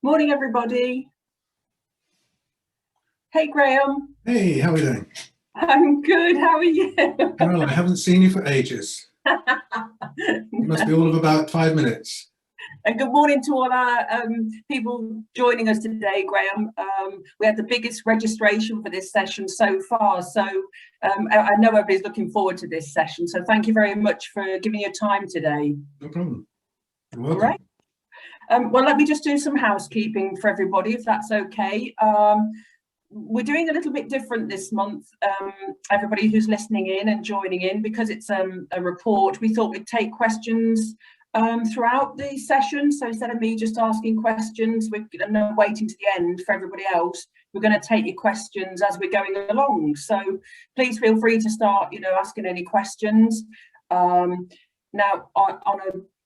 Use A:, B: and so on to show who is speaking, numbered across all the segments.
A: Morning, everybody. Hey, Graham.
B: Hey, how are you doing?
A: I'm good. How are you?
B: Well, I haven't seen you for ages. It must be all of about 5 minutes.
A: And good morning to all our people joining us today, Graham. We had the biggest registration for this session so far, so I know everybody's looking forward to this session. So thank you very much for giving your time today.
B: No problem. You're welcome.
A: All right. Well, let me just do some housekeeping for everybody, if that's okay. We're doing a little bit different this month. Everybody who's listening in and joining in, because it's a report, we thought we'd take questions throughout the session. So instead of me just asking questions, we're not waiting to the end for everybody else. We're going to take your questions as we're going along. So please feel free to start, asking any questions. Now,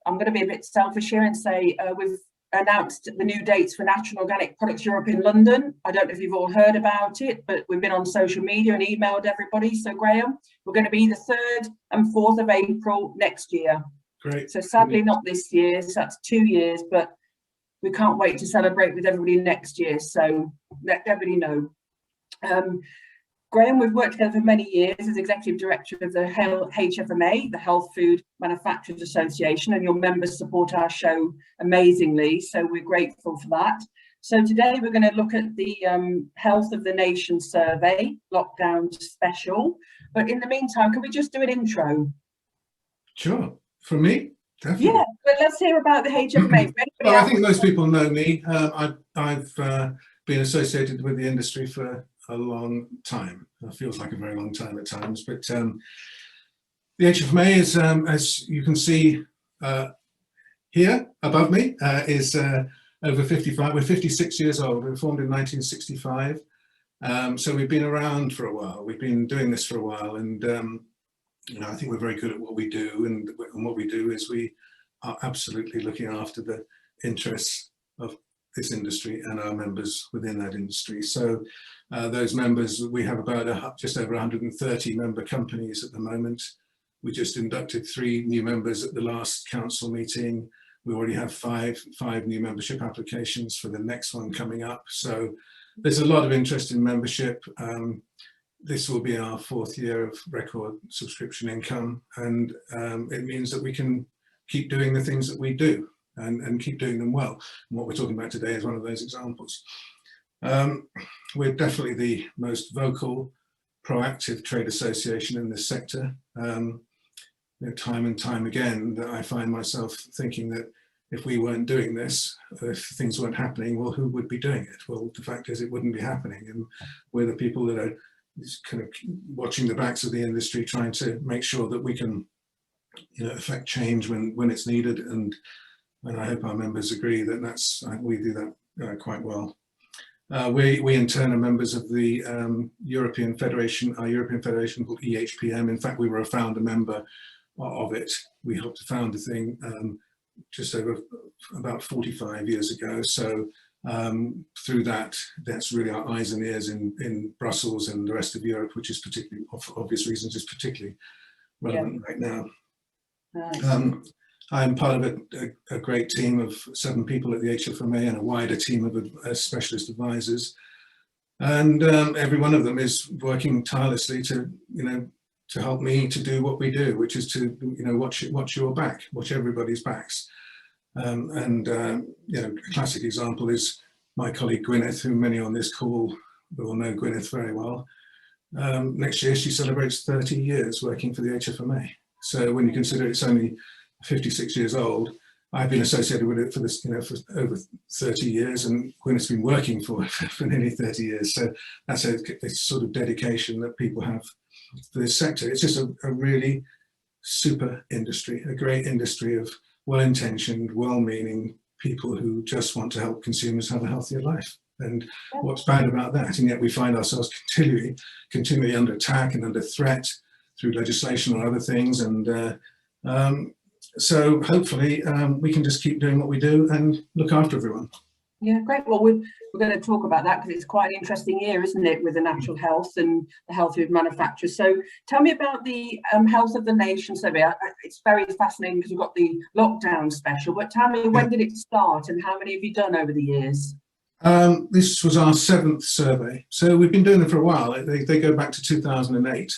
A: I'm going to be a bit selfish here and say we've announced the new dates for Natural Organic Products Europe in London. I don't know if you've all heard about it, but we've been on social media and emailed everybody. So Graham, we're going to be the 3rd and 4th of April next year.
B: Great.
A: So sadly not this year, so that's 2 years, but we can't wait to celebrate with everybody next year. So let everybody know. Graham, we've worked together for many years as Executive Director of the HFMA, the Health Food Manufacturers Association, and your members support our show amazingly, so we're grateful for that. So today we're going to look at the Health of the Nation survey, lockdown special. But in the meantime, can we just do an intro?
B: Sure. From me? Definitely.
A: Yeah, but let's hear about the HFMA.
B: Well, I think most people know me. I've been associated with the industry for a long time. It feels like a very long time at times, but the HFMA is, as you can see here above me, is over 55. We're 56 years old. We were formed in 1965. So we've been around for a while. We've been doing this for a while, and I think we're very good at what we do. And what we do is we are absolutely looking after the interests of this industry and our members within that industry. So those members, we have about just over 130 member companies at the moment. We just inducted 3 new members at the last council meeting. We already have five new membership applications for the next one coming up. So there's a lot of interest in membership. This will be our 4th year of record subscription income, and it means that we can keep doing the things that we do and keep doing them well. And what we're talking about today is one of those examples. We're definitely the most vocal, proactive trade association in this sector. Time and time again that I find myself thinking that if we weren't doing this, if things weren't happening, well, who would be doing it? Well, the fact is it wouldn't be happening, and we're the people that are kind of watching the backs of the industry, trying to make sure that we can affect change when it's needed, and I hope our members agree that we do that quite well. We in turn are members of the European Federation, our European Federation called HFMA. In fact, we were a founder member of it. We helped to found the thing just over about 45 years ago. So through that's really our eyes and ears in Brussels and the rest of Europe, which is particularly, for obvious reasons, is particularly relevant right now. Nice. I'm part of a great team of 7 people at the HFMA and a wider team of specialist advisors, and every one of them is working tirelessly to help me to do what we do, which is to watch your back, watch everybody's backs. A classic example is my colleague Gwyneth, who many on this call will know Gwyneth very well. Next year she celebrates 30 years working for the HFMA. So when you consider it's only 56 years old, I've been associated with it for over 30 years, and Gwyneth's been working for nearly 30 years. So that's a sort of dedication that people have for this sector. It's just a really super industry, a great industry of well-intentioned, well-meaning people who just want to help consumers have a healthier life. And what's bad about that? And yet we find ourselves continually under attack and under threat through legislation or other things. And so hopefully we can just keep doing what we do and look after everyone.
A: Yeah, great. Well, we're going to talk about that because it's quite an interesting year, isn't it, with the natural health and the health food manufacturers. So tell me about the health of the nation survey. It's very fascinating because we've got the lockdown special, but tell me, when did it start and how many have you done over the years?
B: This was our 7th survey. So we've been doing them for a while. They go back to 2008,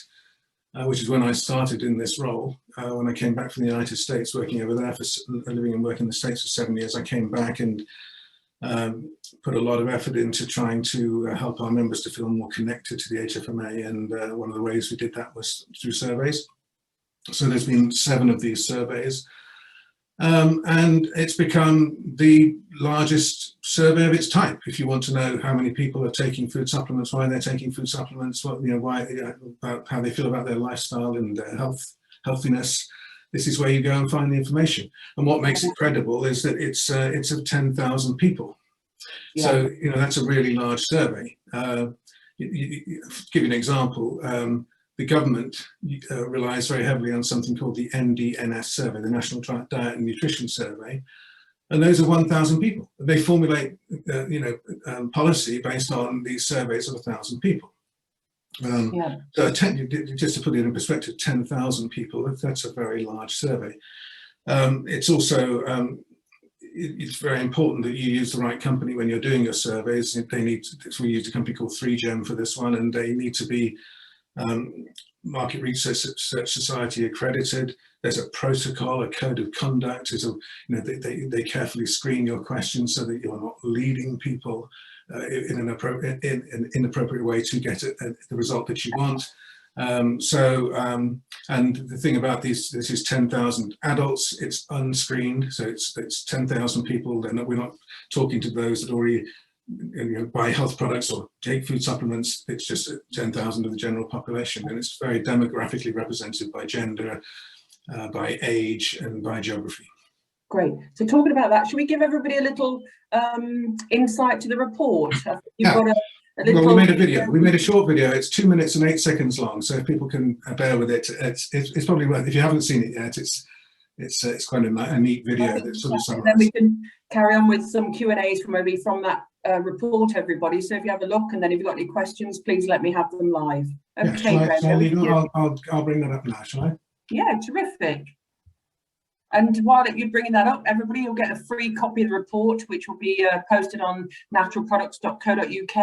B: which is when I started in this role. When I came back from the United States, working over there, living and working in the States for 7 years, I came back and put a lot of effort into trying to help our members to feel more connected to the HFMA, and one of the ways we did that was through surveys. So there's been 7 of these surveys, and it's become the largest survey of its type. If you want to know how many people are taking food supplements, why they're taking food supplements, what, why, about how they feel about their lifestyle and their healthiness, this is where you go and find the information. And what makes it credible is that it's of 10,000 people. Yeah. So that's a really large survey. Give you an example. The government relies very heavily on something called the NDNS survey, the National Diet and Nutrition Survey, and those are 1,000 people. They formulate policy based on these surveys of 1,000 people. So just to put it in perspective, 10,000 people, that's a very large survey. It's also, it's very important that you use the right company when you're doing your surveys. We used a company called 3Gem for this one, and they need to be Market Research Society accredited. There's a protocol, a code of conduct. They carefully screen your questions so that you're not leading people in an inappropriate way to get the result that you want. And the thing about this is 10,000 adults. It's unscreened, so it's 10,000 people. We're not talking to those that already buy health products or take food supplements. It's just 10,000 of the general population, and it's very demographically represented by gender, by age, and by geography.
A: Great. So talking about that, should we give everybody a little insight to the report? You've got a little... Well,
B: we made a video. We made a short video. It's 2 minutes and 8 seconds long. So if people can bear with it, it's probably worth. If you haven't seen it yet, it's quite a neat video that sort of summarizes.
A: Then we can carry on with some Q&As from that report, everybody. So if you have a look, and then if you've got any questions, please let me have them live. Okay,
B: yeah, I'll bring that up now, shall I?
A: Yeah, terrific. And while you're bringing that up, everybody will get a free copy of the report, which will be posted on naturalproducts.co.uk,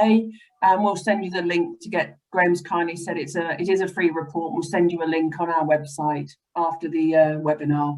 A: and we'll send you the link to get. Graham's kindly said it is a free report. We'll send you a link on our website after the webinar.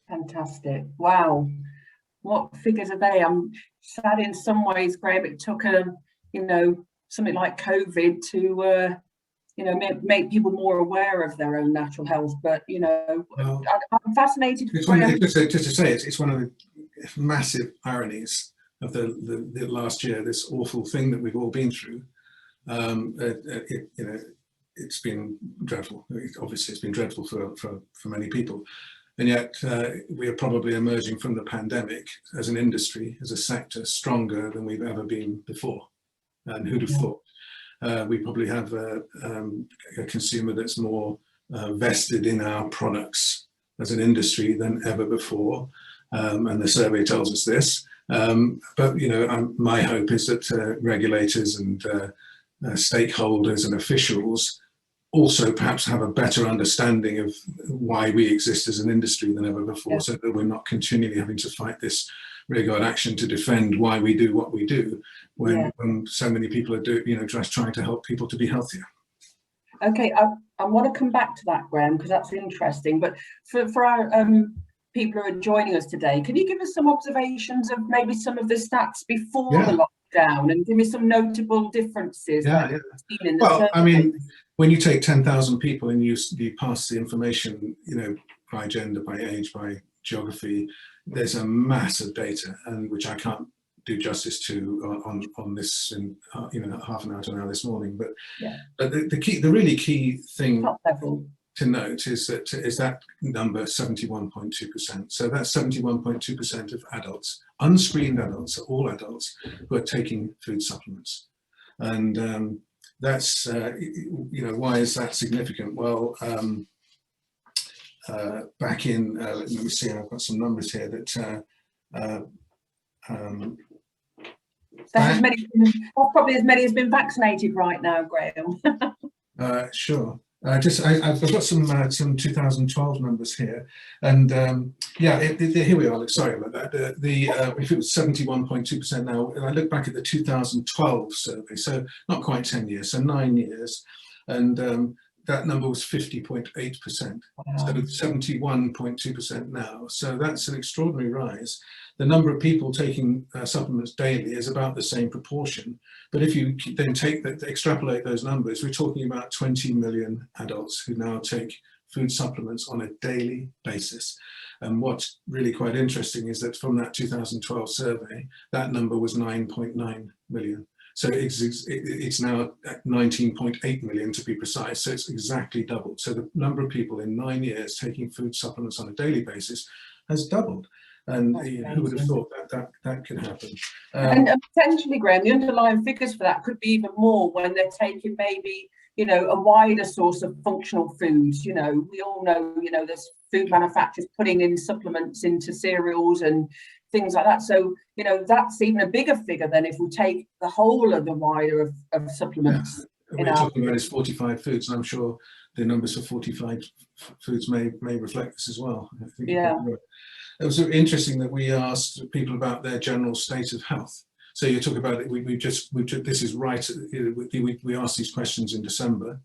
A: Fantastic. Wow. What figures are they? I'm sad in some ways, Graham, it took something like COVID to make people more aware of their own natural health. But I'm fascinated.
B: Just to say, it's one of the massive ironies of the last year, this awful thing that we've all been through, it's been dreadful. Obviously, it's been dreadful for many people. And yet we are probably emerging from the pandemic as an industry, as a sector, stronger than we've ever been before. And who'd have thought? We probably have a consumer that's more vested in our products as an industry than ever before. And the survey tells us this. But, my hope is that regulators and stakeholders and officials also perhaps have a better understanding of why we exist as an industry than ever before, so that we're not continually having to fight this rearguard action to defend why we do what we do when so many people are just trying to help people to be healthier.
A: Okay, I want to come back to that, Graham, because that's interesting. But for our people who are joining us today, can you give us some observations of maybe some of the stats before the lockdown and give me some notable differences? Seen in the
B: well,
A: survey?
B: I mean, when you take 10,000 people and you pass the information, by gender, by age, by geography, there's a mass of data, and which I can't do justice to on this in half an hour to an hour this morning. But the really key thing to note is that number 71.2%. So that's 71.2% of adults, unscreened adults, all adults who are taking food supplements, and that's why is that significant? Well, back in let me see, I've got some numbers here that
A: probably as many has been vaccinated right now, Graham.
B: Sure. I've got some 2012 numbers here, and here we are. Look, sorry about that. If it was 71.2% now, and I look back at the 2012 survey, so not quite 10 years, so 9 years, and that number was 50.8%. So 71.2% now. So that's an extraordinary rise. The number of people taking supplements daily is about the same proportion. But if you then extrapolate those numbers, we're talking about 20 million adults who now take food supplements on a daily basis. And what's really quite interesting is that from that 2012 survey, that number was 9.9 million. So it's now at 19.8 million to be precise. So it's exactly doubled. So the number of people in 9 years taking food supplements on a daily basis has doubled. And who would have thought that could happen?
A: And potentially, Graham, the underlying figures for that could be even more when they're taking maybe, a wider source of functional foods. We all know, there's food manufacturers putting in supplements into cereals and things like that. So, that's even a bigger figure than if we take the whole of the wider of supplements.
B: We're talking about is 45 foods, and I'm sure the numbers for 45 foods may reflect this as well. I think it was interesting that we asked people about their general state of health. So you talk about it. This is right. We asked these questions in December,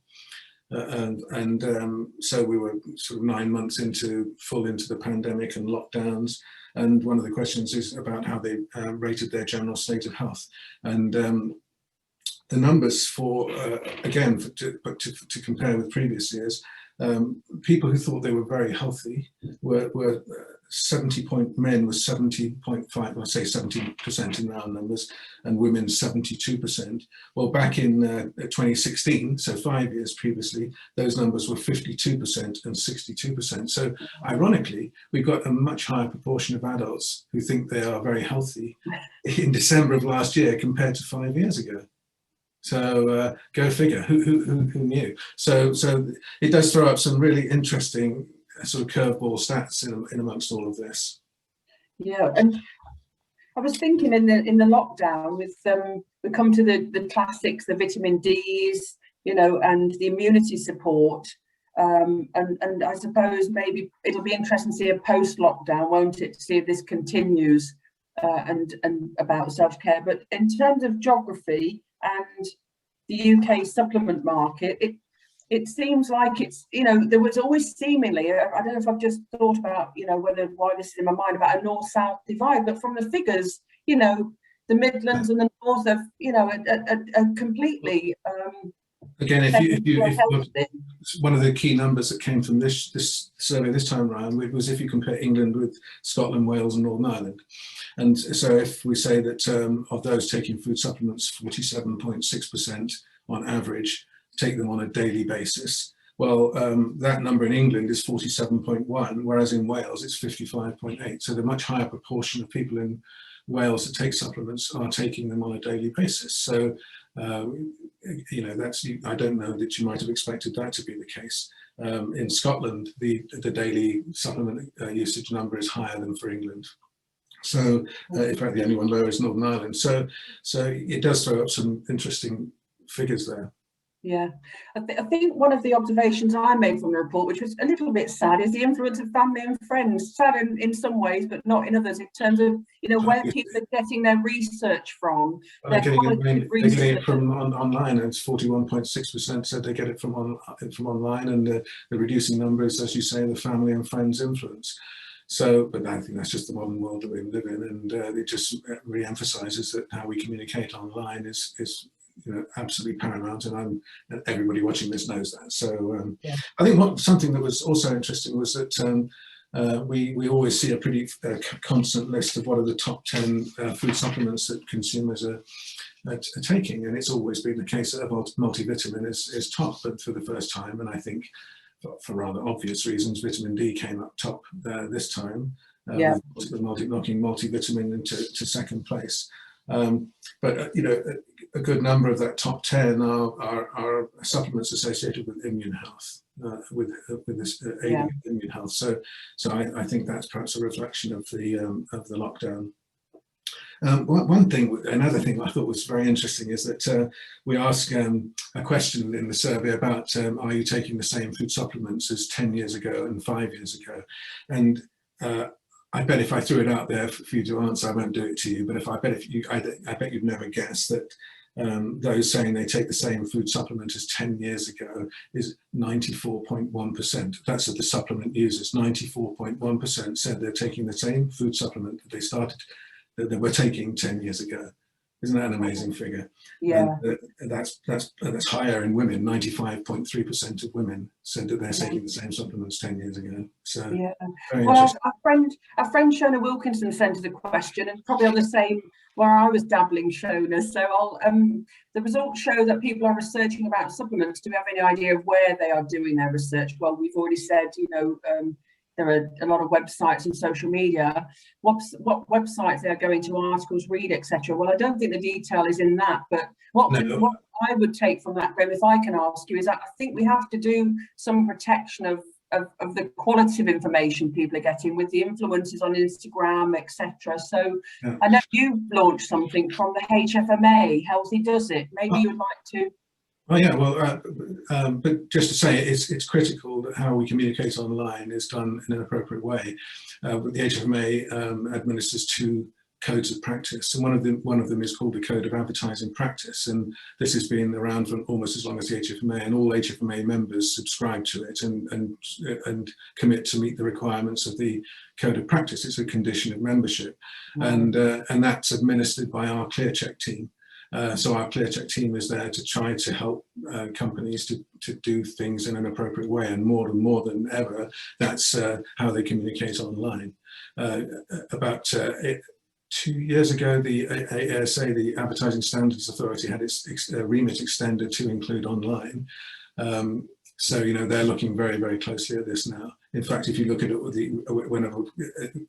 B: so we were sort of 9 months into the pandemic and lockdowns. And one of the questions is about how they rated their general state of health. And the numbers to compare with previous years, people who thought they were very healthy were men was 70.5, I'll say 70% in round numbers, and women 72%. Well, back in 2016, so 5 years previously, those numbers were 52% and 62%. So ironically, we've got a much higher proportion of adults who think they are very healthy in December of last year compared to 5 years ago. So go figure, who knew? So it does throw up some really interesting sort of curveball stats in amongst all of this.
A: Yeah, and I was thinking in the lockdown, with we come to the classics, the vitamin Ds, and the immunity support, and I suppose maybe it'll be interesting to see a post-lockdown, won't it, to see if this continues, and about self-care. But in terms of geography and the UK supplement market, it seems like it's, there was always seemingly, I don't know if I've just thought about, why this is in my mind, about a north-south divide, but from the figures, the Midlands and the North are completely
B: Again, if
A: healthy.
B: one of the key numbers that came from this survey this time around was if you compare England with Scotland, Wales, and Northern Ireland. And so if we say that of those taking food supplements, 47.6% on average take them on a daily basis. Well, that number in England is 47.1, whereas in Wales it's 55.8. So the much higher proportion of people in Wales that take supplements are taking them on a daily basis. So, you know, that's, I don't know that you might have expected that to be the case. In Scotland, the daily supplement usage number is higher than for England. So, in fact, the only one lower is Northern Ireland. So it does throw up some interesting figures there.
A: Yeah, I think one of the observations I made from the report, which was a little bit sad, is the influence of family and friends. Sad in some ways, but not in others, in terms of, you know, where people are getting their research from.
B: They're getting it from online, and it's 41.6% said they get it from online, and the reducing numbers, as you say, the family and friends influence. So, but I think that's just the modern world that we live in, and it just re-emphasises that how we communicate online is you know, absolutely paramount, and everybody watching this knows that. So I think something that was also interesting was that we always see a pretty constant list of what are the top 10 food supplements that consumers are taking, and it's always been the case that a multivitamin is top, but for the first time, and I think for rather obvious reasons, vitamin D came up top this time, knocking multivitamin into second place. But you know, a good number of that top 10 are supplements associated with immune health, with this aiding immune health. So I think that's perhaps a reflection of the lockdown. Another thing I thought was very interesting is that we ask a question in the survey about are you taking the same food supplements as 10 years ago and 5 years ago? And I bet if I threw it out there for you to answer, I won't do it to you, but I bet you'd never guess that those saying they take the same food supplement as 10 years ago is 94.1%. That's of the supplement users. 94.1% said they're taking the same food supplement that they were taking 10 years ago. Isn't that an amazing figure?
A: Yeah.
B: And that's higher in women. 95.3% of women said that they're taking the same supplements 10 years ago. So
A: yeah.
B: Well,
A: our friend Shona Wilkinson sent us a question, and probably on the same where I was dabbling, Shona. So the results show that people are researching about supplements. Do we have any idea of where they are doing their research? Well, we've already said, you know, there are a lot of websites and social media. What websites they are going to, articles, read, etc. Well, I don't think the detail is in that, but what I would take from that, Graham, if I can ask you, is that I think we have to do some protection of the quality of information people are getting with the influencers on Instagram, etc. So I know you've launched something from the HFMA, Healthy Does It. Maybe you would like to.
B: Oh yeah, well, but just to say, it's critical that how we communicate online is done in an appropriate way. But the HFMA administers 2 codes of practice, and one of them is called the Code of Advertising Practice, and this has been around for almost as long as the HFMA, and all HFMA members subscribe to it and commit to meet the requirements of the Code of Practice. It's a condition of membership, and that's administered by our ClearCheck team. So our ClearCheck team is there to try to help companies to do things in an appropriate way, and more than ever, that's how they communicate online. About 2 years ago, the ASA, the Advertising Standards Authority, had its remit extended to include online. So, you know, they're looking very, very closely at this now. In fact, if you look at it, whenever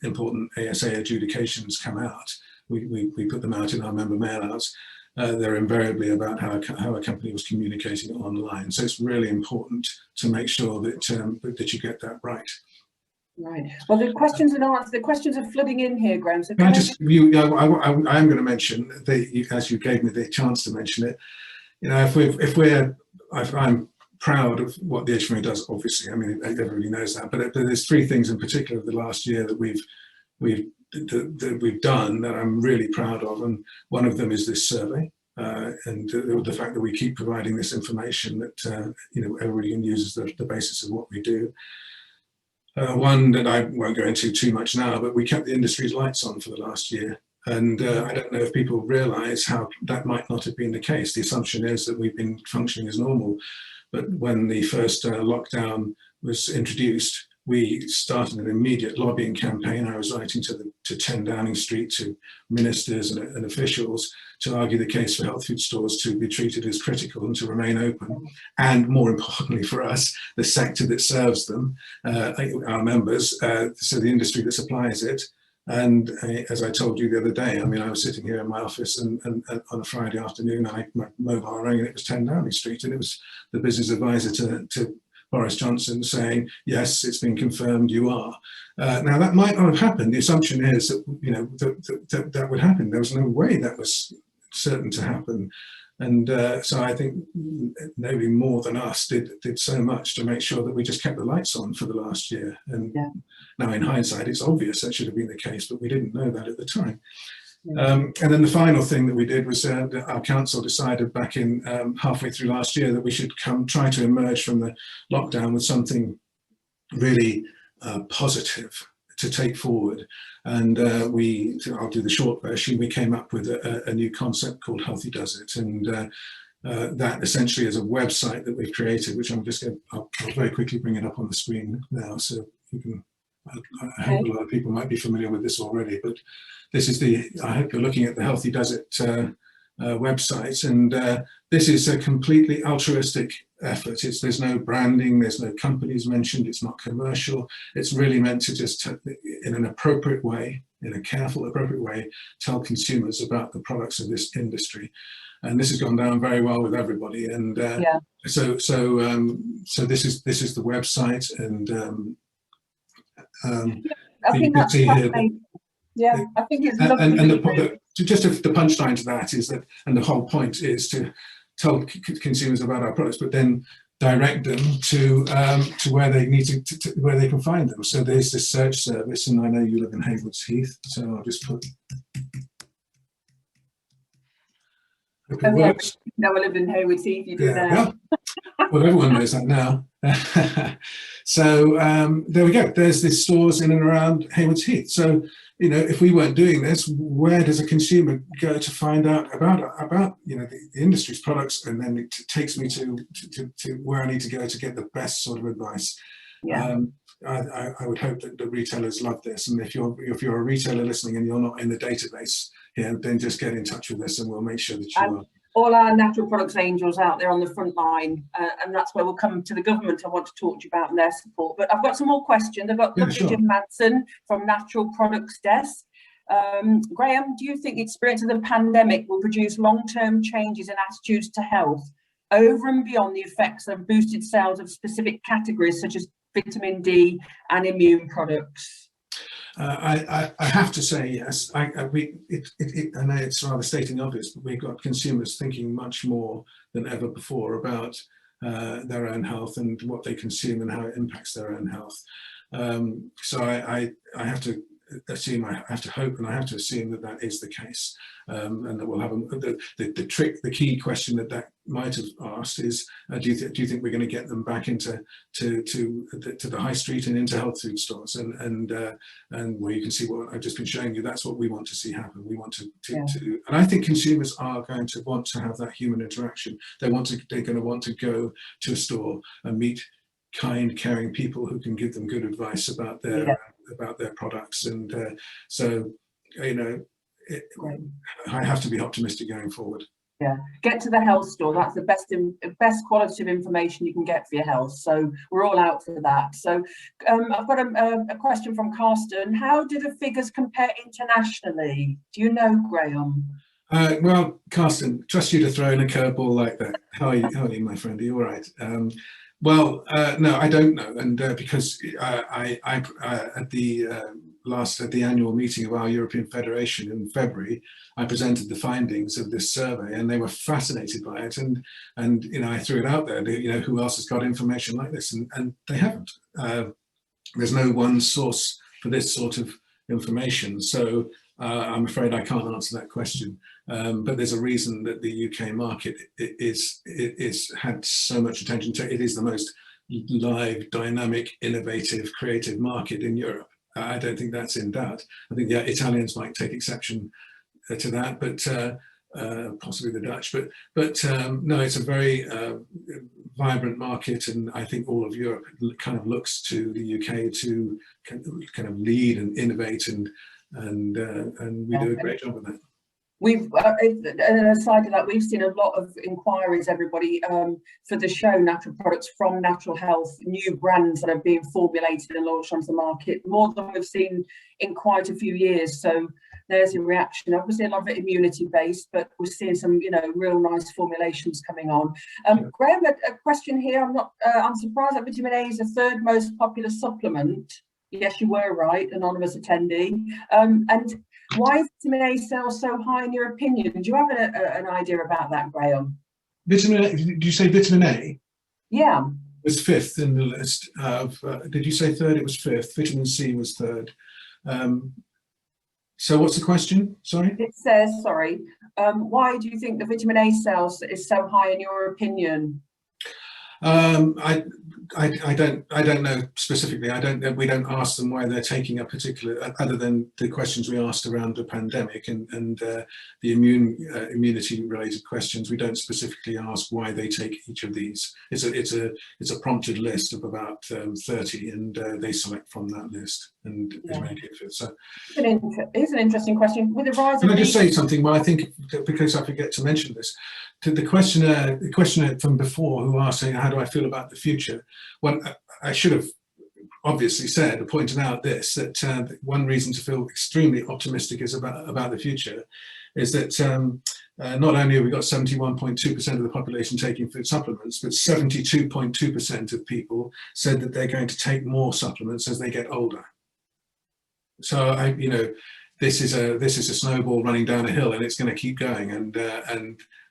B: important ASA adjudications come out, we put them out in our member mailouts. They're invariably about how a company was communicating online. So it's really important to make sure that you get that right.
A: Right. Well, the questions and answers. The questions are flooding in here, Graham. So
B: I am going to mention as you gave me the chance to mention it. You know, I'm proud of what the HFMA does. Obviously, I mean, everybody knows that. But there's 3 things in particular of the last year that we've done that I'm really proud of, and one of them is this survey, and the fact that we keep providing this information that you know, everybody can use as the basis of what we do. One that I won't go into too much now, but we kept the industry's lights on for the last year. And I don't know if people realise how that might not have been the case. The assumption is that we've been functioning as normal, but when the first lockdown was introduced, we started an immediate lobbying campaign. I was writing to 10 Downing Street, to ministers and officials, to argue the case for health food stores to be treated as critical and to remain open. And more importantly for us, the sector that serves them, our members, so the industry that supplies it. And as I told you the other day, I mean, I was sitting here in my office and on a Friday afternoon, my mobile rang and it was 10 Downing Street, and it was the business advisor to Boris Johnson saying, yes, it's been confirmed, you are. Now that might not have happened. The assumption is that, you know, that would happen. There was no way that was certain to happen. And so I think nobody more than us did so much to make sure that we just kept the lights on for the last year. And now in hindsight, it's obvious that should have been the case, but we didn't know that at the time. And then the final thing that we did was our council decided back in halfway through last year that we should try to emerge from the lockdown with something really positive to take forward. And I'll do the short version, we came up with a new concept called Healthy Does It. And that essentially is a website that we've created, which I'll very quickly bring it up on the screen now, so you can, I hope a lot of people might be familiar with this already, but this is I hope you're looking at the Healthy Does It website, and this is a completely altruistic effort. There's no branding, there's no companies mentioned, it's not commercial. It's really meant to just, in an appropriate way, in a careful, appropriate way, tell consumers about the products of this industry. And this has gone down very well with everybody. And so this is the website, and
A: I think that's fascinating. Yeah, I think it's lovely.
B: And just the punchline to that is that, and the whole point is to tell consumers about our products, but then direct them to where they need to where they can find them. So there's this search service, and I know you live in Haywards Heath, so I'll just put.
A: Oh, yeah, no, I live in Haywards Heath. You do now.
B: Well, everyone knows that now. So there we go. There's these stores in and around Haywards Heath. So, you know, if we weren't doing this, where does a consumer go to find out about you know, the industry's products? And then it takes me to where I need to go to get the best sort of advice. I would hope that the retailers love this. And if you're a retailer listening and you're not in the database here, then just get in touch with us and we'll make sure that you are.
A: All our natural products angels out there on the front line, and that's where we'll come to the government. I want to talk to you about their support, but I've got some more questions. I've got Jim Madsen from Natural Products Desk. Graham, do you think the experience of the pandemic will produce long-term changes in attitudes to health over and beyond the effects of boosted sales of specific categories such as vitamin D and immune products?
B: I have to say yes. I know it's rather stating obvious, but we've got consumers thinking much more than ever before about their own health and what they consume and how it impacts their own health. So I have to assume, I have to hope, and I have to assume that that is the case, and that we'll have the key question that might have asked is, do you think we're going to get them back into the high street and into health food stores, and where you can see what I've just been showing you. That's what we want to see happen. We want to and I think consumers are going to want to have that human interaction. They're going to want to go to a store and meet kind, caring people who can give them good advice about their products, and so, you know, I have to be optimistic going forward.
A: Yeah, get to the health store. That's the best quality of information you can get for your health. So we're all out for that. So I've got a question from Carsten. How do the figures compare internationally? Do you know, Graham?
B: Well, Carsten, trust you to throw in a curveball like that. How are you, my friend? Are you all right? Well, no, I don't know, and because I at the annual meeting of our European Federation in February, I presented the findings of this survey, and they were fascinated by it, and you know, I threw it out there. You know, who else has got information like this? And they haven't. There's no one source for this sort of information, so I'm afraid I can't answer that question. But there's a reason that the UK market is had so much attention to. It is the most live, dynamic, innovative, creative market in Europe. I don't think that's in doubt. I think the Italians might take exception to that, but possibly the Dutch. But no, it's a very vibrant market, and I think all of Europe kind of looks to the UK to kind of lead and innovate, and we do a great job of that.
A: We've, and aside of that, we've seen a lot of inquiries, everybody, for the show Natural Products from Natural Health, new brands that are being formulated and launched onto the market, more than we've seen in quite a few years. So there's a reaction. Obviously, a lot of it immunity-based, but we're seeing some, you know, real nice formulations coming on. Graham, a question here. I'm surprised that vitamin A is the third most popular supplement. Yes, you were right, anonymous attendee. And why is vitamin A sales so high in your opinion? Do you have an idea about that, Graham?
B: Vitamin A, did you say vitamin A?
A: Yeah.
B: It was fifth in the list. Did you say third? It was fifth. Vitamin C was third. So what's the question? Sorry? It
A: says, sorry, why do you think the vitamin A sales is so high in your opinion?
B: I don't know specifically. We don't ask them why they're taking a particular, other than the questions we asked around the pandemic and the immunity related questions. We don't specifically ask why they take each of these. It's a prompted list of about 30, and they select from that list, and as many give. So
A: it's an interesting question. With the rise,
B: can I just say something? Well, I think, because I forget to mention this, to the questioner from before who asked, how do I feel about the future? Well, I should have obviously said, pointed out this, that one reason to feel extremely optimistic is about the future is that not only have we got 71.2% of the population taking food supplements, but 72.2% of people said that they're going to take more supplements as they get older. So this is a snowball running down a hill, and it's going to keep going. And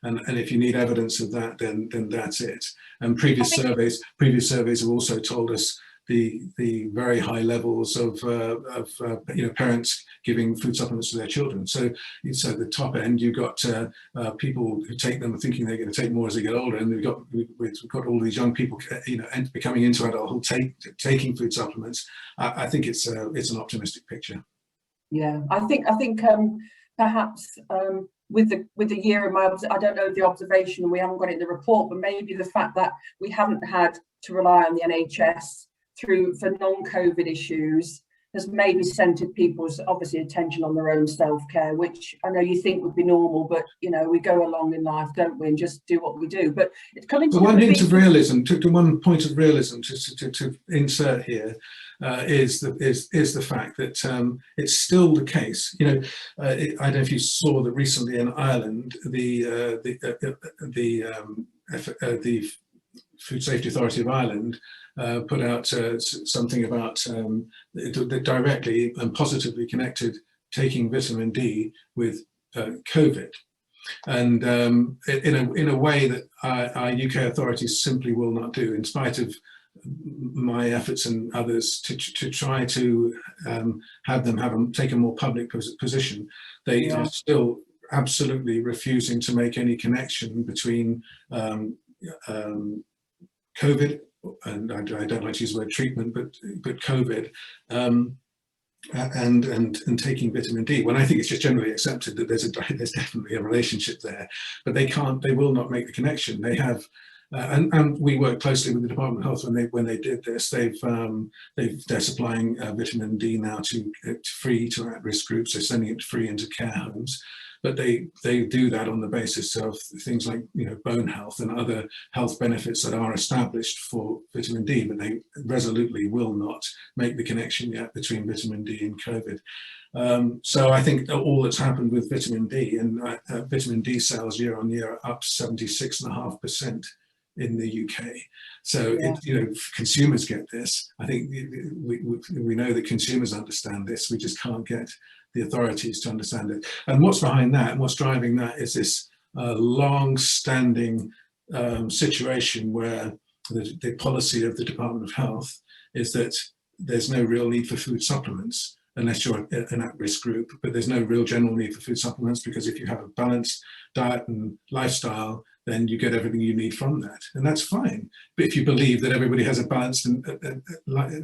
B: if you need evidence of that, then that's it. And previous surveys have also told us the very high levels of parents giving food supplements to their children. So at the top end, you've got people who take them thinking they're going to take more as they get older, and we've got all these young people becoming into adulthood taking food supplements. I think it's an optimistic picture.
A: Yeah, I think perhaps with the year in my, I don't know the observation, and we haven't got it in the report, but maybe the fact that we haven't had to rely on the NHS for non-COVID issues has maybe centred people's obviously attention on their own self-care, which I know you think would be normal, but we go along in life, don't we, and just do what we do. But it's coming to
B: one hint of realism, to one point of realism to insert here is the fact that it's still the case. I don't know if you saw that recently in Ireland, the Food Safety Authority of Ireland put out something about that directly and positively connected taking vitamin D with COVID, and in a way that our UK authorities simply will not do, in spite of my efforts and others to try to have them take a more public position. They are still absolutely refusing to make any connection between COVID, and I don't like to use the word treatment, but COVID, and taking vitamin D, when I think it's just generally accepted that there's definitely a relationship there, but they will not make the connection. They have, and we work closely with the Department of Health when they did this. They're supplying vitamin D now free to at-risk groups. They're sending it free into care homes. But they do that on the basis of things like bone health and other health benefits that are established for vitamin D, but they resolutely will not make the connection yet between vitamin D and COVID. So I think all that's happened with vitamin D, and vitamin D sales year on year are up 76.5% in the UK. So consumers get this. I think we know that consumers understand this. We just can't get the authorities to understand it. And what's behind that, and what's driving that, is this long-standing situation where the policy of the Department of Health is that there's no real need for food supplements unless you're an at-risk group, but there's no real general need for food supplements, because if you have a balanced diet and lifestyle, then you get everything you need from that, and that's fine. But if you believe that everybody has a balanced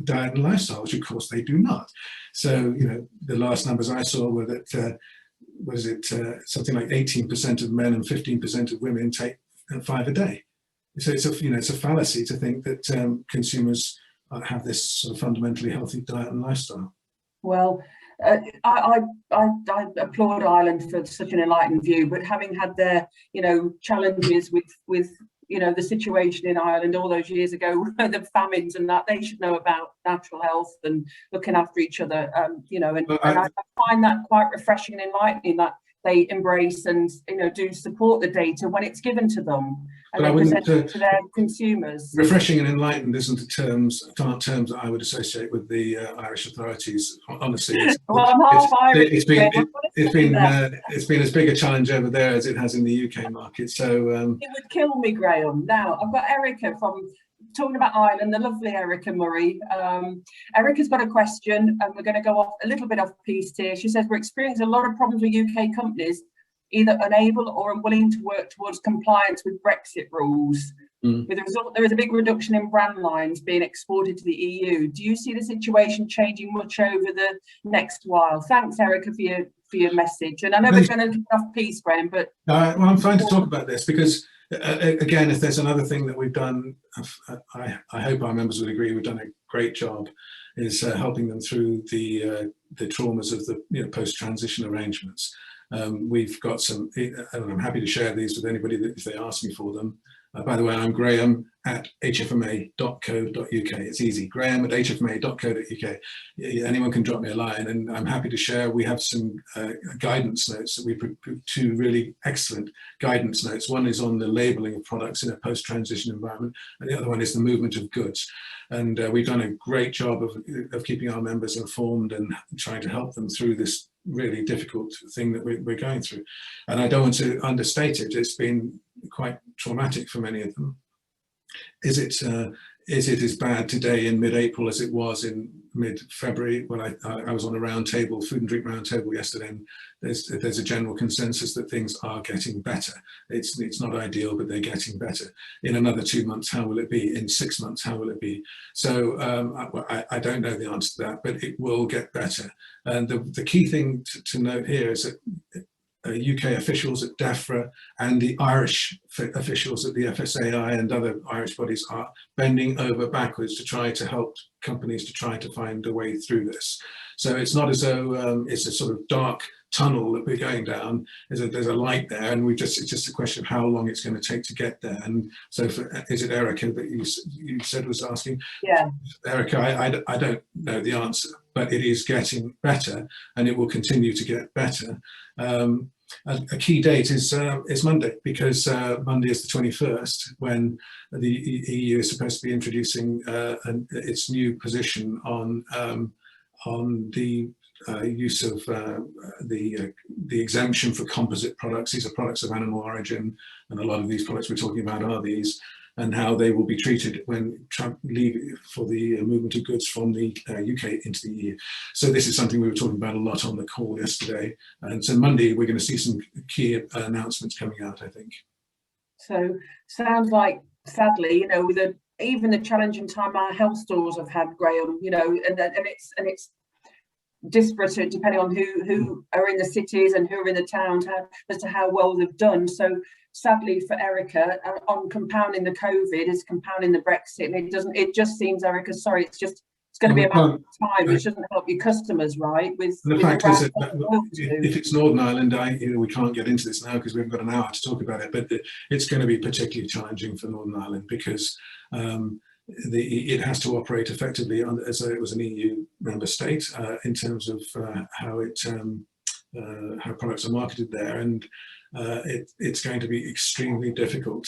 B: diet and lifestyle, which of course they do not. So the last numbers I saw were that what is it, something like 18% of men and 15% of women take 5 a day. So it's a, it's a fallacy to think that consumers have this sort of fundamentally healthy diet and lifestyle.
A: Well, I applaud Ireland for such an enlightened view, but having had their, challenges with the situation in Ireland all those years ago, the famines and that, they should know about natural health and looking after each other, and I find that quite refreshing and enlightening that they embrace and do support the data when it's given to them and they present it to their consumers.
B: Refreshing and enlightened isn't aren't terms that I would associate with the Irish authorities. Honestly,
A: well, I'm half Irish.
B: It's been as big a challenge over there as it has in the UK market. So
A: it would kill me, Graham. Now I've got Erica from talking about Ireland, the lovely Erica Murray. Erica's got a question, and we're going to go off a little bit off piste here. She says, we're experiencing a lot of problems with UK companies either unable or unwilling to work towards compliance with Brexit rules. With the result, there is a big reduction in brand lines being exported to the EU. Do you see the situation changing much over the next while? Thanks, Erica, for your message. And I know we're going to get off piste, Graham, but
B: well, I'm fine to talk about this because, again, if there's another thing that we've done, I hope our members would agree, we've done a great job, is helping them through the traumas of the post-transition arrangements. We've got some, and I'm happy to share these with anybody if they ask me for them. By the way, I'm Graham at hfma.co.uk. It's easy, Graham at hfma.co.uk. Anyone can drop me a line, and I'm happy to share. We have some guidance notes that we put, two really excellent guidance notes. One is on the labelling of products in a post-transition environment, and the other one is the movement of goods. And we've done a great job of keeping our members informed and trying to help them through this really difficult thing that we're going through. And I don't want to understate it. It's been quite traumatic for many of them. Is it as bad today in mid-April as it was in mid-February when I was on a round table, food and drink round table yesterday, and there's a general consensus that things are getting better. It's not ideal, but they're getting better. In another 2 months, how will it be? In 6 months, how will it be? So I don't know the answer to that, but it will get better. And the key thing to note here is that UK officials at DEFRA and the Irish officials at the FSAI and other Irish bodies are bending over backwards to try to help companies to try to find a way through this. So it's not as though it's a sort of dark tunnel that we're going down. There's a light there, and it's just a question of how long it's going to take to get there. And so, is it Erica that you said was asking?
A: Yeah,
B: Erica, I don't know the answer, but it is getting better, and it will continue to get better. A key date is Monday, because Monday is the 21st, when the EU is supposed to be introducing its new position on the use of the exemption for composite products. These are products of animal origin, and a lot of these products we're talking about are these, and how they will be treated when Trump leave for the movement of goods from the UK into the EU. So this is something we were talking about a lot on the call yesterday. And so Monday, we're going to see some key announcements coming out, I think. So
A: sounds like, sadly, with even the challenging time our health stores have had, Graham, and it's disparate depending on who are in the cities and who are in the towns as to how well they've done. So sadly for Erica, on compounding the COVID is compounding the Brexit, and it just seems, Erica, sorry, it's going to be a matter of time, which doesn't help your customers, right?
B: The fact is that if it's Northern Ireland, we can't get into this now because we haven't got an hour to talk about it, but it's going to be particularly challenging for Northern Ireland because it has to operate effectively as though it was an EU member state in terms of how products are marketed there, and it's going to be extremely difficult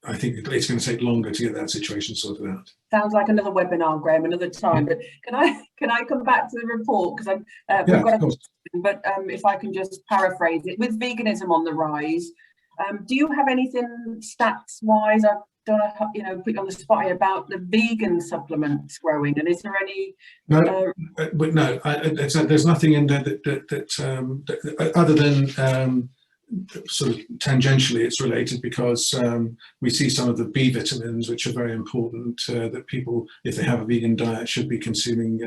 B: I think it's going to take longer to get that situation sorted out.
A: Sounds like another webinar, Graham, another time. But can I come back to the report, because we've got a question, but if I can just paraphrase it, with veganism on the rise, do you have anything stats wise? I don't want to put you on the spot here about the vegan supplements growing, and is there any?
B: No, but no, there's nothing in there that other than sort of tangentially it's related because we see some of the B vitamins, which are very important, that people, if they have a vegan diet, should be consuming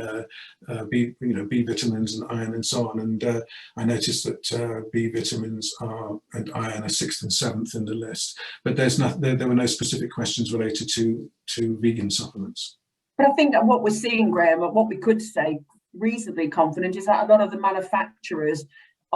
B: B vitamins and iron and so on. And I noticed that B vitamins and iron are 6th and 7th in the list, but there were no specific questions related to vegan supplements.
A: But I think that what we're seeing, Graham, or what we could say reasonably confident, is that a lot of the manufacturers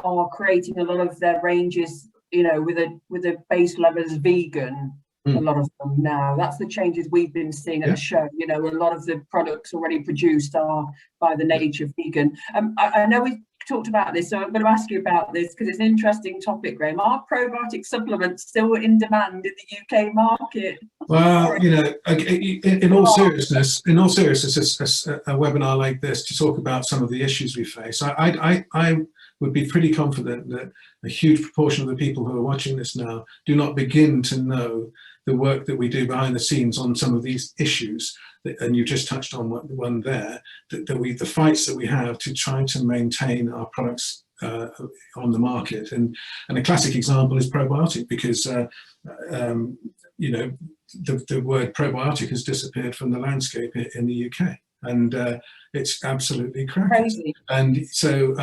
A: are creating a lot of their ranges, with a base level as vegan. A lot of them now. That's the changes we've been seeing at the show. A lot of the products already produced are by the nature vegan. I know we talked about this, so I'm going to ask you about this because it's an interesting topic, Graham. Are probiotic supplements still in demand in the UK market?
B: Well, in all seriousness, a webinar like this to talk about some of the issues we face, I would be pretty confident that a huge proportion of the people who are watching this now do not begin to know the work that we do behind the scenes on some of these issues. And you just touched on one there, the fights that we have to try to maintain our products on the market. And a classic example is probiotic, because the word probiotic has disappeared from the landscape in the UK, and it's absolutely crazy. And so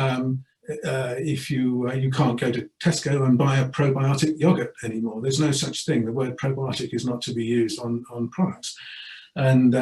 B: if you can't go to Tesco and buy a probiotic yogurt anymore. There's no such thing. The word probiotic is not to be used on products. And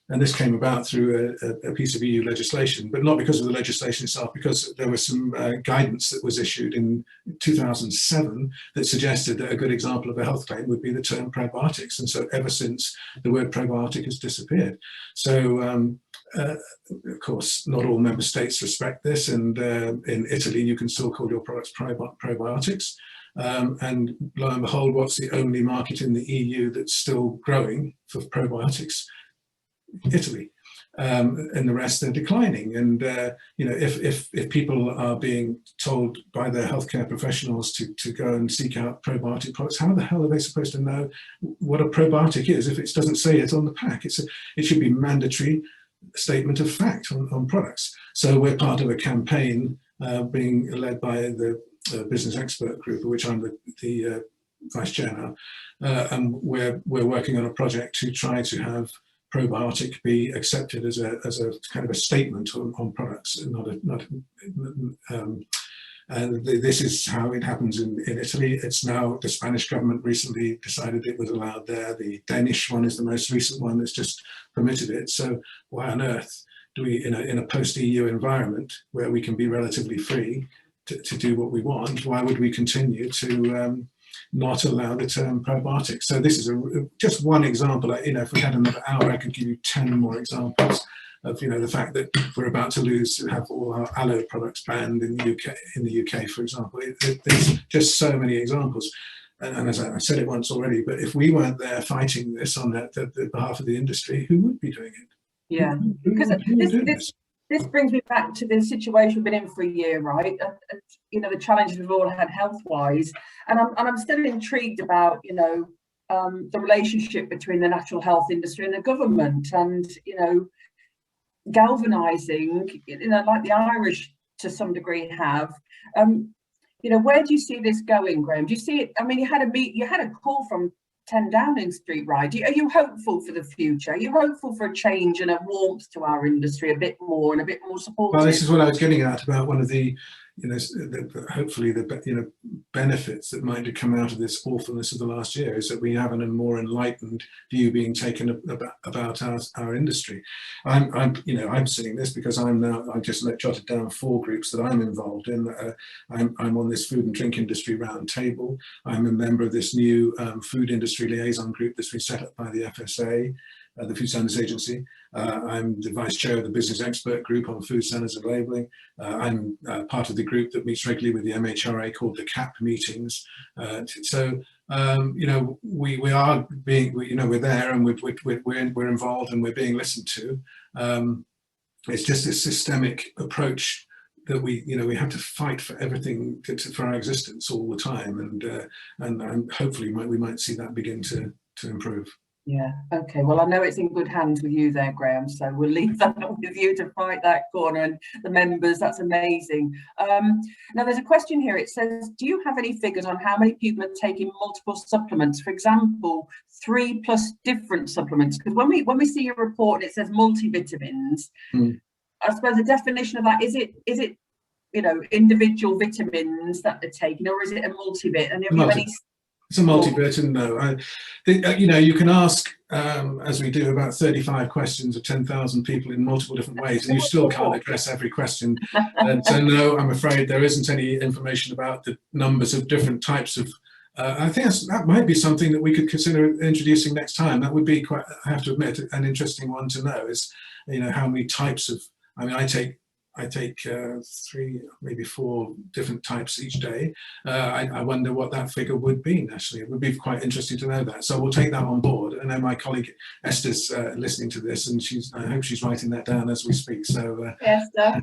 B: this came about through a piece of EU legislation, but not because of the legislation itself, because there was some guidance that was issued in 2007 that suggested that a good example of a health claim would be the term probiotics. And so ever since, the word probiotic has disappeared. So of course, not all member states respect this, and in Italy you can still call your products probiotics. And lo and behold, what's the only market in the EU that's still growing for probiotics? Italy. And the rest are declining. And if people are being told by their healthcare professionals to go and seek out probiotic products, how the hell are they supposed to know what a probiotic is if it doesn't say it on the pack? It should be mandatory statement of fact on products. So we're part of a campaign being led by the Business Expert Group, of which I'm the vice chair now, and we're working on a project to try to have probiotic be accepted as a kind of a statement on products, and this is how it happens in Italy. It's now the Spanish government recently decided it was allowed there. The Danish one is the most recent one that's just permitted it. So why on earth do we, in a post-EU environment where we can be relatively free to do what we want, why would we continue to not allow the term probiotic? So this is just one example. If we had another hour, I could give you 10 more examples of the fact that we're about to have all our aloe products banned in the UK, for example. There's just so many examples. And as I said it once already, but if we weren't there fighting this on the behalf of the industry, who would be doing it?
A: Yeah, because this brings me back to the situation we've been in for a year, right? The challenges we've all had health-wise, and I'm still intrigued about the relationship between the natural health industry and the government, and galvanizing, like the Irish to some degree have. Where do you see this going, Graham? Do you see it? I mean, you had a call from 10 Downing Street, right? Are you hopeful for the future? Are you hopeful for a change and a warmth to our industry, a bit more supportive?
B: Well, this is what I was getting at about one of the, hopefully the benefits that might come out of this awfulness of the last year is that we have a more enlightened view being taken about our industry. I'm saying this because I've just jotted down 4 groups that I'm involved in. I'm on this food and drink industry round table. I'm a member of this new food industry liaison group that's been set up by the FSA, the Food Standards Agency. I'm the vice chair of the Business Expert Group on food standards and labelling. I'm part of the group that meets regularly with the MHRA called the CAP meetings. So we are being, we're there, and we're involved, and we're being listened to. It's just this systemic approach that we have to fight for everything for our existence all the time, and hopefully we might see that begin to improve.
A: Yeah, okay. Well, I know it's in good hands with you there, Graham, so we'll leave that with you to fight that corner and the members. That's amazing. Now, there's a question here. It says, do you have any figures on how many people are taking multiple supplements? For example, 3+ different supplements? Because when we see a report and it says multivitamins, I suppose the definition of that, is it individual vitamins that they're taking, or is it a multivit? And have you any...
B: It's a multivit, and no, I think, you can ask, as we do, about 35 questions of 10,000 people in multiple different ways, and you still can't address every question. And so, no, I'm afraid there isn't any information about the numbers of different types of. I think that might be something that we could consider introducing next time. That would be quite, I have to admit, an interesting one to know. Is how many types of. I mean, I take 3, maybe 4 different types each day. I wonder what that figure would be, actually. It would be quite interesting to know that. So we'll take that on board. And then my colleague Esther's listening to this, and I hope she's writing that down as we speak. So
A: Esther,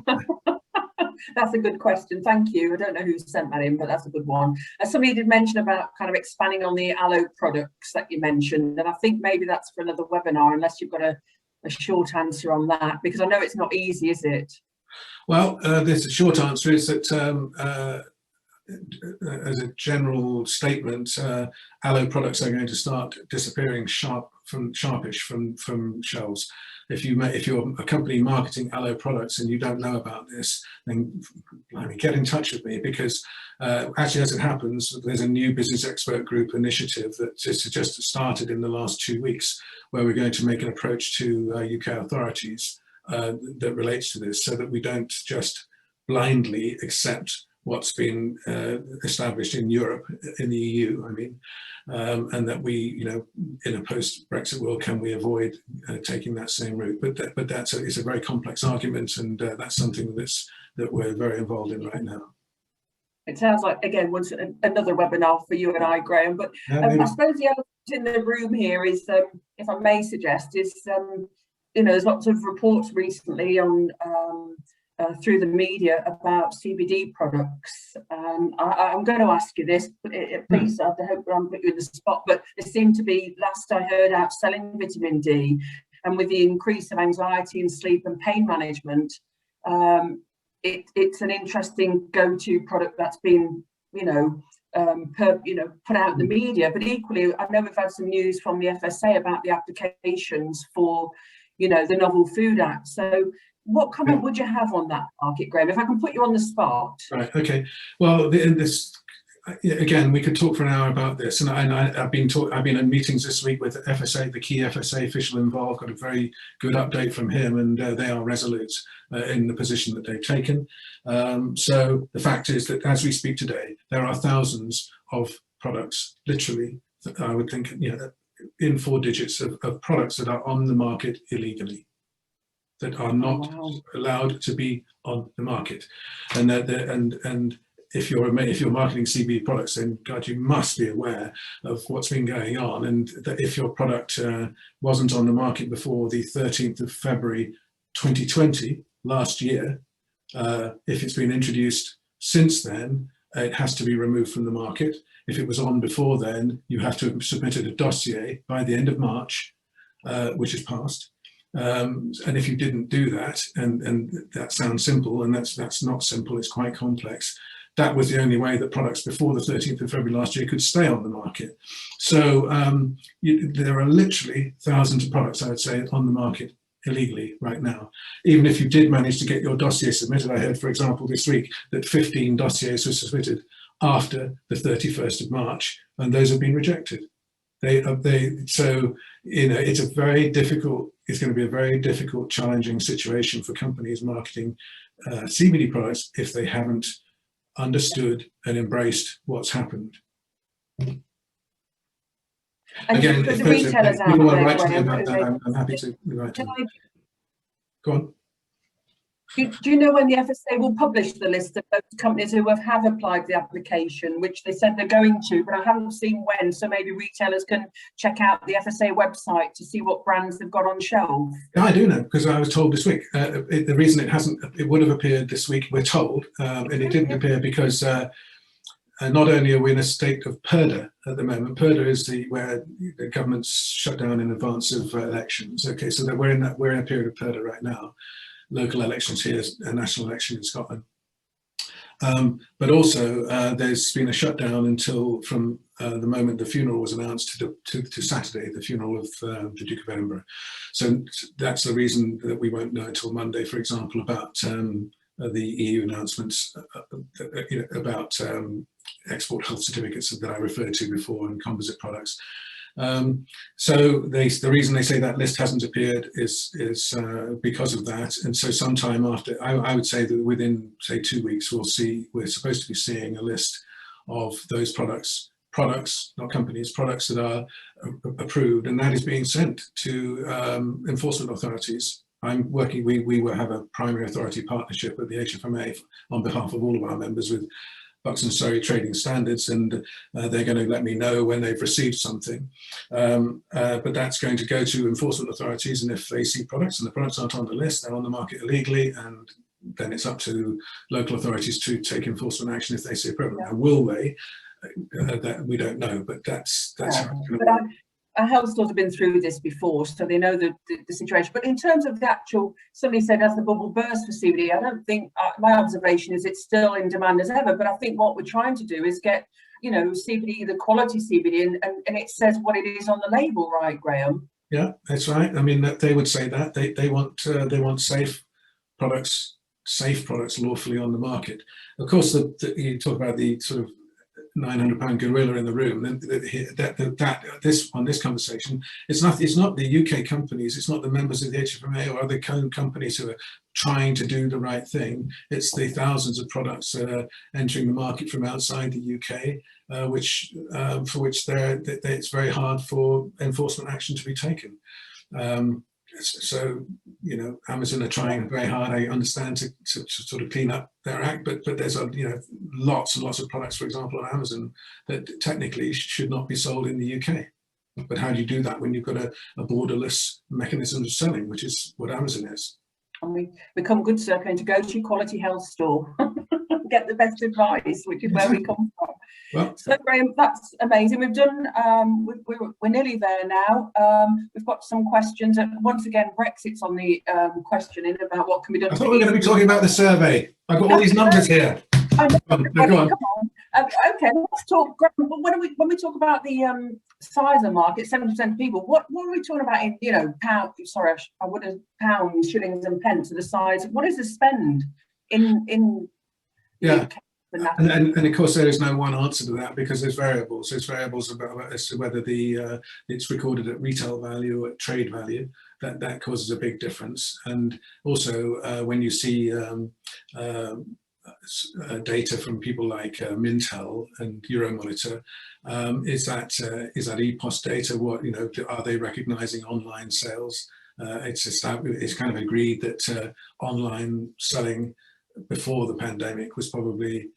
A: that's a good question. Thank you. I don't know who sent that in, but that's a good one. Somebody did mention about kind of expanding on the aloe products that you mentioned. And I think maybe that's for another webinar, unless you've got a short answer on that, because I know it's not easy, is it?
B: Well, the short answer is that, as a general statement, aloe products are going to start disappearing sharpish from shelves. If you're a company marketing aloe products and you don't know about this, then get in touch with me, because actually, as it happens, there's a new business expert group initiative that just started in the last 2 weeks, where we're going to make an approach to UK authorities that relates to this, so that we don't just blindly accept what's been established in Europe, in the EU, I mean, and that we, in a post-Brexit world, can we avoid taking that same route? But it's a very complex argument, and that's something that we're very involved in right now.
A: It sounds like, again, another webinar for you and I, Graham. But I suppose the other in the room here is, if I may suggest, is there's lots of reports recently on through the media about CBD products. I'm going to ask you this, but please, I hope I'm putting you in the spot, but they seem to be, last I heard, outselling vitamin D, and with the increase of anxiety and sleep and pain management, it's an interesting go-to product that's been, put out in the media. But equally, I know we've had some news from the FSA about the applications for the Novel Food Act. So what comment would you have on that market, Graham, if I can put you on the spot? Right,
B: okay. Well, again, we could talk for an hour about this, and I've been in meetings this week with FSA, the key FSA official involved. Got a very good update from him, and they are resolute in the position that they've taken. So the fact is that as we speak today, there are thousands of products, literally, I would think, in 4 digits of products that are on the market illegally, that are not allowed to be on the market, and if you're marketing CBD products, then God, you must be aware of what's been going on, and that if your product wasn't on the market before the 13th of February 2020, last year, if it's been introduced since then, it has to be removed from the market. If it was on before then, you have to have submitted a dossier by the end of March, which is passed. And if you didn't do that, and that sounds simple, and that's not simple, it's quite complex. That was the only way that products before the 13th of February last year could stay on the market. So there are literally thousands of products, I would say, on the market illegally right now. Even if you did manage to get your dossier submitted, I heard, for example, this week that 15 dossiers were submitted after the 31st of March, and those have been rejected. So it's a very difficult. It's going to be a very difficult, challenging situation for companies marketing CBD products if they haven't understood and embraced what's happened.
A: And
B: again,
A: if the retailers out
B: people
A: there,
B: want to write to me about that, I'm happy to write to them. Go on.
A: Do you know when the FSA will publish the list of those companies who have applied the application, which they said they're going to, but I haven't seen when, so maybe retailers can check out the FSA website to see what brands they've got on shelf?
B: Yeah, I do know, because I was told this week. The reason it would have appeared this week, we're told, and it didn't appear because not only are we in a state of purdah at the moment. Purdah is where the government's shut down in advance of elections. Okay, so that we're in a period of purdah right now. Local elections here, a national election in Scotland. But also there's been a shutdown until from the moment the funeral was announced to Saturday, the funeral of the Duke of Edinburgh. So that's the reason that we won't know until Monday, for example, about the EU announcements about export health certificates that I referred to before and composite products. So the reason they say that list hasn't appeared is because of that. And so sometime after, I would say that within, say, 2 weeks, we're supposed to be seeing a list of those products, not companies, products that are approved, and that is being sent to enforcement authorities. We will have a primary authority partnership at the HFMA on behalf of all of our members with Bucks and Surrey Trading Standards, and they're going to let me know when they've received something. But that's going to go to enforcement authorities, and if they see products and the products aren't on the list, they're on the market illegally, and then it's up to local authorities to take enforcement action if they see a problem. Now, will they? That we don't know, but that's how it's going to work.
A: Our health stores have been through this before, so they know the situation. But in terms of the actual, somebody said, has the bubble burst for CBD? I don't think, my observation is it's still in demand as ever, but I think what we're trying to do is get, CBD, the quality CBD, and it says what it is on the label, right, Graham?
B: Yeah, that's right. I mean, they would say that they want safe products lawfully on the market. Of course, you talk about the sort of £900 gorilla in the room. This conversation, it's not the UK companies, it's not the members of the HFMA or other companies who are trying to do the right thing. It's the thousands of products that are entering the market from outside the UK, for which it's very hard for enforcement action to be taken. So, Amazon are trying very hard, I understand, to sort of clean up their act, but there's lots and lots of products, for example, on Amazon that technically should not be sold in the UK. But how do you do that when you've got a borderless mechanism of selling, which is what Amazon is?
A: And we become good, sir, going to go to your quality health store, get the best advice, which is where we come from.
B: Well,
A: so Graham, that's amazing. We've done, we're nearly there now. We've got some questions. Once again, Brexit's on the questioning about what can be done.
B: I thought we were going to be talking about the survey. I've got all these numbers here.
A: I know,
B: go on.
A: Come on. Okay, let's talk. When we talk about the size of the market, 70% of people, what are we talking about in pounds? Sorry, I would have pounds, shillings, and pence to the size. What is the spend in
B: yeah?
A: UK?
B: And of course, there is no one answer to that because there's variables. There's variables about as to whether it's recorded at retail value or at trade value. That causes a big difference. And also when you see data from people like Mintel and Euromonitor, is that EPOS data? What are they recognizing online sales? It's kind of agreed that online selling before the pandemic was probably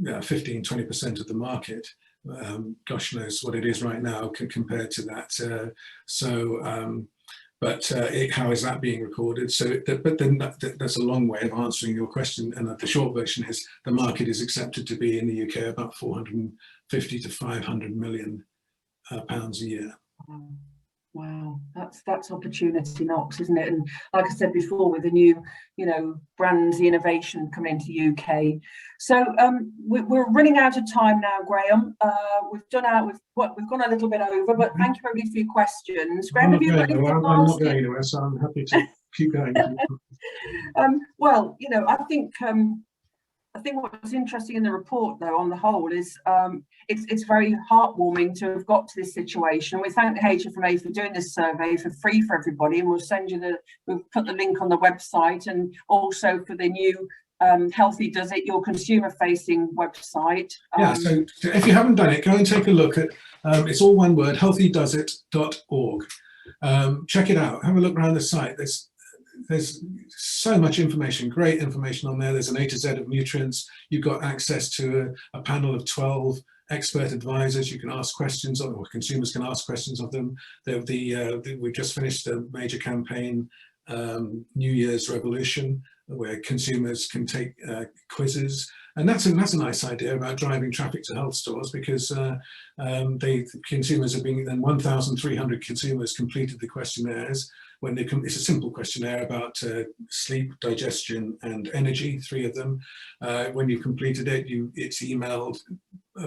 B: 15-20% of the market. Gosh knows what it is right now compared to that. But how is that being recorded? But then that's a long way of answering your question. And the short version is the market is accepted to be in the UK about 450 to 500 million pounds a year.
A: Wow, that's opportunity knocks, isn't it? And like I said before, with the new, brands, the innovation coming into UK. So we're running out of time now, Graham. We've gone a little bit over, but thank you everybody for your questions. Graham, have you got anything?
B: I'm not going anywhere, so I'm happy to keep going.
A: Well, I think what's interesting in the report, though, on the whole, is it's very heartwarming to have got to this situation. We thank the HFMA for doing this survey for free for everybody, and we'll put the link on the website, and also for the new Healthy Does It, your consumer-facing website.
B: Yeah, so if you haven't done it, go and take a look at. It's all one word: healthydoesit.org. Check it out. Have a look around the site. There's so much information, great information on there. There's an A to Z of nutrients. You've got access to a panel of 12 expert advisors. You can ask questions, or consumers can ask questions of them. We've just finished a major campaign, New Year's Revolution, where consumers can take quizzes And that's a nice idea about driving traffic to health stores, because consumers have been, then 1,300 consumers completed the questionnaires. When they come, it's a simple questionnaire about sleep, digestion, and energy, 3 of them. When you've completed it, it's emailed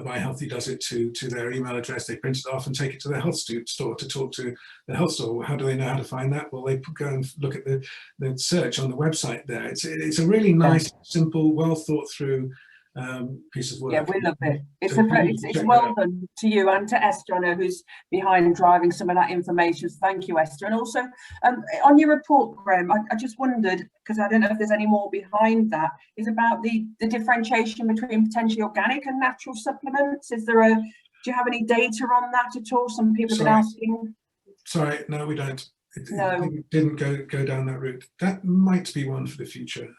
B: by Healthy Does It to their email address. They print it off and take it to their health store to talk to the health store. How do they know how to find that? Well, they go and look at the search on the website there. It's a really nice, simple, well thought through piece of work.
A: Yeah, we love it. It's well done to you and to Esther, I know, who's behind driving some of that information. So thank you, Esther. And also on your report, Graham, I just wondered, because I don't know if there's any more behind that, is about the differentiation between potentially organic and natural supplements. Is there do you have any data on that at all? Some people have been asking. Sorry,
B: no, we don't.
A: It
B: didn't go down that route. That might be one for the future.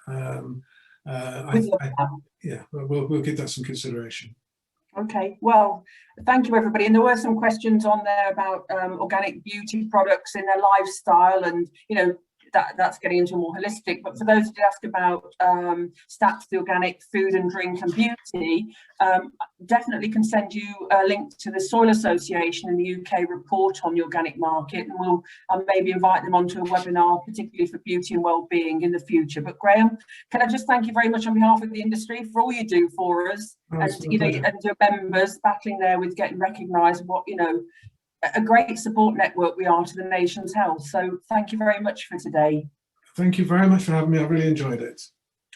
B: Yeah, we'll give that some consideration.
A: Okay, well, thank you, everybody. And there were some questions on there about organic beauty products in their lifestyle, and that's getting into more holistic. But for those who ask about stats, the organic food and drink and beauty, definitely can send you a link to the Soil Association in the UK report on the organic market, and we'll maybe invite them onto a webinar, particularly for beauty and well-being in the future. But Graham, can I just thank you very much on behalf of the industry for all you do for us, and your members battling there with getting recognised what a great support network we are to the nation's health. So thank you very much for today.
B: Thank you very much for having me. I really enjoyed it.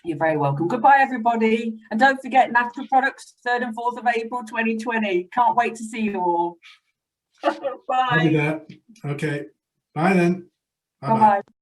A: You're very welcome. Goodbye, everybody. And don't forget, Natural Products, 3rd and 4th of April 2020. Can't wait to see you all. Bye.
B: I'll be there. Okay. Bye then.
A: Bye-bye.